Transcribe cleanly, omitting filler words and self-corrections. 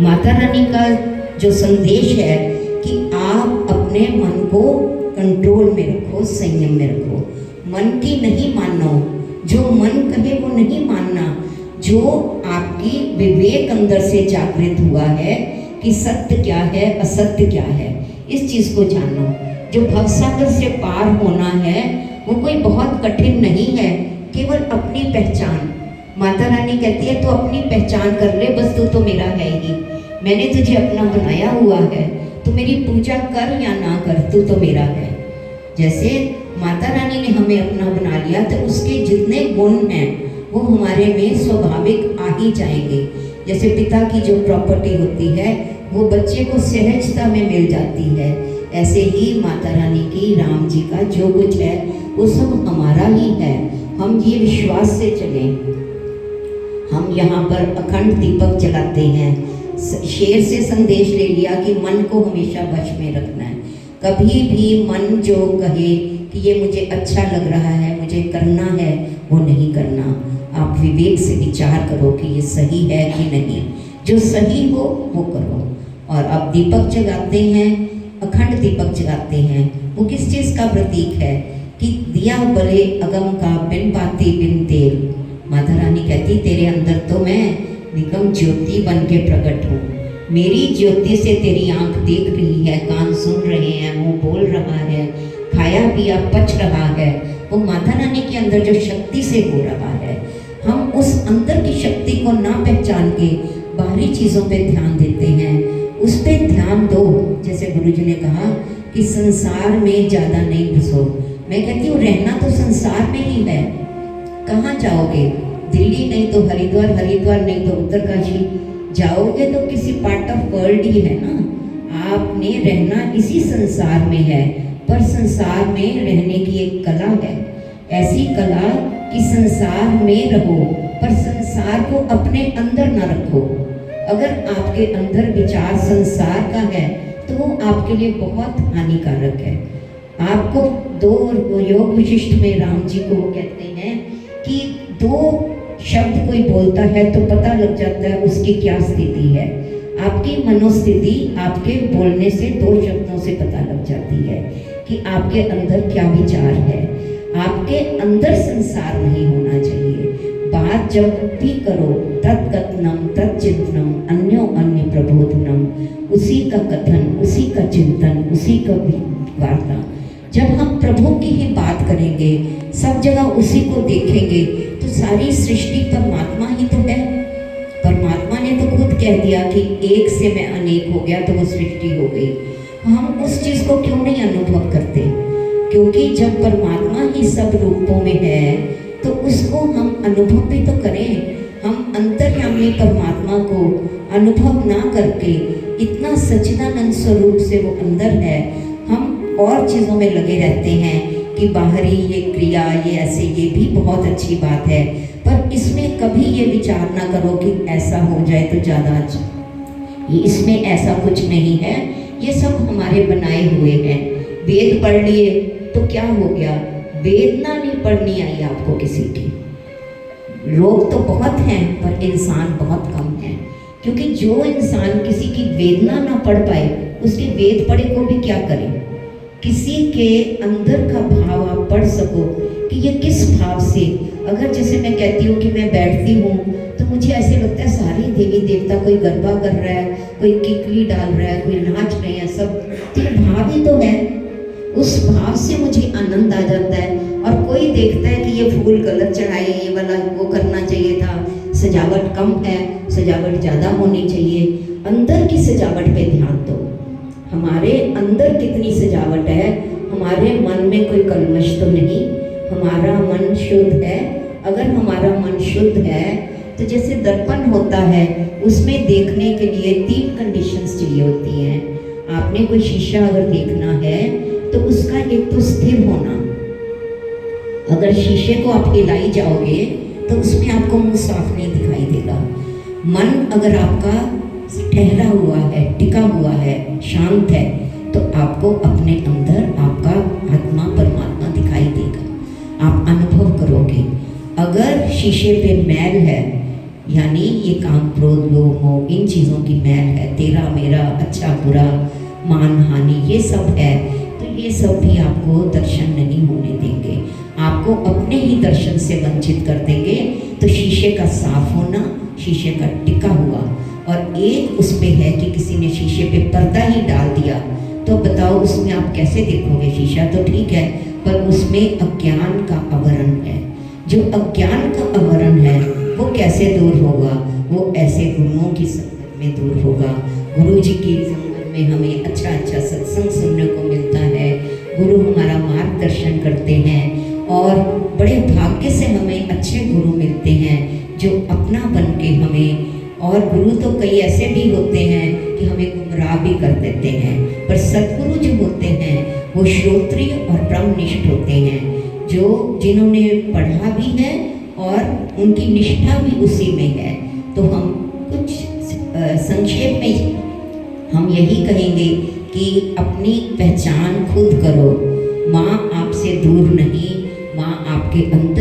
माता रानी का जो संदेश है कि आप अपने मन को कंट्रोल में रखो, संयम में रखो, मन की नहीं मानो, जो मन कहे वो नहीं मानना, जो आपकी विवेक अंदर से जागृत हुआ है कि सत्य क्या है असत्य क्या है, इस चीज़ को जानो। जो भवसागर से पार होना है वो कोई बहुत कठिन नहीं है, केवल अपनी पहचान। माता रानी कहती है तो अपनी पहचान कर ले, बस तू तो मेरा है ही, मैंने तुझे अपना बनाया हुआ है, तो मेरी पूजा कर या ना कर, तू तो मेरा है। जैसे माता रानी ने हमें अपना बना लिया तो उसके जितने गुण हैं वो हमारे में स्वाभाविक आ ही जाएंगे। जैसे पिता की जो प्रॉपर्टी होती है वो बच्चे को सहजता में मिल जाती है, ऐसे ही माता रानी की, राम जी का जो कुछ है वो सब हमारा ही है। हम ये विश्वास से चलें। हम यहाँ पर अखंड दीपक जलाते हैं, शेर से संदेश ले लिया कि मन को हमेशा वश में रखना है। कभी भी मन जो कहे कि ये मुझे अच्छा लग रहा है, मुझे करना है, वो नहीं करना। आप विवेक से विचार करो कि ये सही है कि नहीं, जो सही हो वो करो। और अब दीपक जगाते हैं, अखंड दीपक जगाते हैं, वो किस चीज़ का प्रतीक है कि दिया बले अगम का बिन बाती बिन तेल। माता रानी कहती तेरे अंदर तो मैं निगम ज्योति बन के प्रकट हूँ, मेरी ज्योति से तेरी आंख देख रही है, कान सुन रहे हैं, मुंह बोल रहा है, खाया पिया पच रहा है, वो माता रानी के अंदर जो शक्ति से हो रहा है। हम उस अंदर की शक्ति को ना पहचान के बाहरी चीज़ों पे ध्यान देते हैं, उस पर ध्यान दो। जैसे गुरुजी ने कहा कि संसार में ज़्यादा नहीं घुसो। मैं कहती हूँ रहना तो संसार में ही है, कहाँ जाओगे? दिल्ली नहीं तो हरिद्वार, हरिद्वार नहीं तो उत्तरकाशी, जाओगे तो किसी पार्ट ऑफ वर्ल्ड ही है ना। आपने रहना इसी संसार में है, पर संसार में रहने की एक कला है, ऐसी कला कि संसार में रहो पर संसार को अपने अंदर ना रखो। अगर आपके अंदर विचार संसार का है तो वो आपके लिए बहुत हानिकारक है। आपको दो योग विशिष्ट में राम जी को वो कहते हैं कि दो शब्द कोई बोलता है तो पता लग जाता है उसकी क्या स्थिति है। आपकी मनोस्थिति आपके बोलने से, दो शब्दों से पता लग जाती है कि आपके अंदर क्या विचार है। आपके अंदर संसार नहीं होना चाहिए। बात जब भी करो तत्कथनम तत्चिंतनम अन्यो अन्य प्रबोधनम, उसी का कथन, उसी का चिंतन, उसी का वार्ता। जब हम प्रभु की ही बात करेंगे, सब जगह उसी को देखेंगे, तो सारी सृष्टि परमात्मा ही तो है। परमात्मा ने तो खुद कह दिया कि एक से मैं अनेक हो गया तो वो सृष्टि हो गई। हम उस चीज़ को क्यों नहीं अनुभव करते? क्योंकि जब परमात्मा ही सब रूपों में है तो उसको हम अनुभव भी तो करें। हम अंतर्यामी परमात्मा को अनुभव ना करके, इतना सच्चिदानंद स्वरूप से वो अंदर है, हम और चीज़ों में लगे रहते हैं कि बाहरी ये क्रिया, ये ऐसे, ये भी बहुत अच्छी बात है, पर इसमें कभी ये विचार ना करो कि ऐसा हो जाए तो ज़्यादा अच्छा। ये इसमें ऐसा कुछ नहीं है, ये सब हमारे बनाए हुए हैं। वेद पढ़ लिए तो क्या हो गया? वेदना नहीं पढ़नी आई आपको किसी की। लोग तो बहुत हैं पर इंसान बहुत कम है, क्योंकि जो इंसान किसी की वेदना ना पढ़ पाए उसके वेद पढ़े को भी क्या करें। किसी के अंदर का भाव आप पढ़ सको कि ये किस भाव से, अगर जैसे मैं कहती हूँ कि मैं बैठती हूँ तो मुझे ऐसे लगता है सारी देवी देवता, कोई गरबा कर रहा है, कोई किकली डाल रहा है, कोई नाच रहे हैं, सब तो भाव ही तो है। उस भाव से मुझे आनंद आ जाता है। और कोई देखता है कि ये फूल गलत चढ़ाए, ये वाला वो करना चाहिए था, सजावट कम है, सजावट ज़्यादा होनी चाहिए। अंदर की सजावट पे ध्यान दो। हमारे अंदर कितनी सजावट है, हमारे मन में कोई कलमश तो नहीं, हमारा मन शुद्ध है। अगर हमारा मन शुद्ध है तो जैसे दर्पण होता है उसमें देखने के लिए 3 कंडीशंस चाहिए होती हैं। आपने कोई शीशा अगर देखना है तो उसका एक तो स्थिर होना। अगर शीशे को आप हिलाई जाओगे तो उसमें आपको मुंह साफ नहीं दिखाई देगा। मन अगर आपका ठहरा हुआ है, टिका हुआ है, शांत है, तो आपको अपने अंदर आपका आत्मा परमात्मा दिखाई देगा, आप अनुभव करोगे। अगर शीशे पे मैल है यानी ये काम, क्रोध, लोभ, मोह, इन चीज़ों की मैल है, तेरा मेरा, अच्छा बुरा, मान हानि, ये सब है। तो ये सब भी आपको दर्शन नहीं होने देंगे, आपको अपने ही दर्शन से वंचित कर देंगे। तो शीशे का साफ होना, शीशे का टिका हुआ, और एक उस पे है कि किसी ने शीशे पे पर्दा ही डाल दिया, तो बताओ उसमें आप कैसे देखोगे? शीशा तो ठीक है, पर उसमें अज्ञान का आवरण है। जो अज्ञान का आवरण है वो कैसे दूर होगा? वो ऐसे गुरुओं की संगत में दूर होगा। गुरु जी की संगत में हमें अच्छा अच्छा सत्संग सुनने को मिलता है, गुरु हमारा मार्गदर्शन करते हैं, और बड़े भाग्य से हमें अच्छे गुरु मिलते हैं जो अपना बन के हमें, और गुरु तो कई ऐसे भी होते हैं कि हमें गुमराह भी कर देते हैं, पर सद्गुरु जो होते हैं वो श्रोत्रिय और ब्रह्मनिष्ठ होते हैं, जो जिन्होंने पढ़ा भी है और उनकी निष्ठा भी उसी में है। तो हम कुछ संक्षेप में हम यही कहेंगे कि अपनी पहचान खुद करो। माँ आपसे दूर नहीं, माँ आपके अंदर